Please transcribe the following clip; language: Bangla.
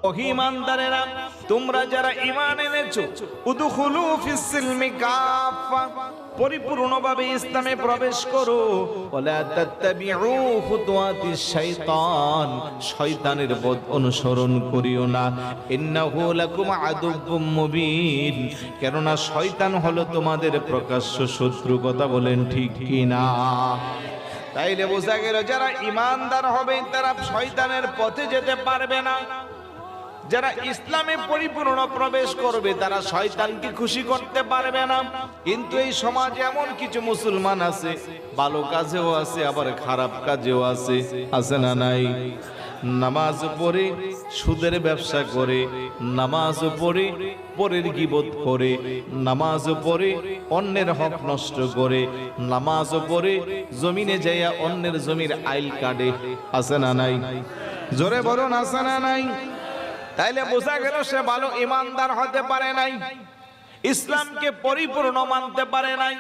ঈমানদারেরা তোমরা যারা ঈমান এনেছো উদখুলু ফিস সিলমি কাফা পরিপূর্ণভাবে ইসলামে প্রবেশ করো ওয়ালা তাত্তাবিউ খুতুওয়াতিশ শাইতান শয়তানের পথ অনুসরণ করিও না ইন্নাহু লাকুম আদুব্বুম মুবিন কেননা শয়তান হলো তোমাদের প্রকাশ্য শত্রু। কথা বলেন ঠিক কি না? তাইলে বোঝা গেল যারা ঈমানদার হবে তারা শয়তানের পথে যেতে পারবে না। যারা ইসলামে পরিপূর্ণ প্রবেশ করবে তারা শয়তানকে খুশি করতে পারবে না। কিন্তু এই সমাজে এমন কিছু মুসলমান আছে, ভালো কাজেও আছে আবার খারাপ কাজেও আছে, আছে না নাই? নামাজ পড়ে সুদের ব্যবসা করে, নামাজ পড়ে পরের গীবত করে, নামাজ পড়ে অন্যের হক নষ্ট করে, নামাজ পড়ে জমিনে যাইয়া অন্যের জমির আইল কাটে, আছে না নাই? জোরে বলুন আছে না নাই? তাইলে বোঝা গেল সে ভালো ঈমানদার হতে পারে নাই, ইসলামকে পরিপূর্ণ মানতে পারে নাই।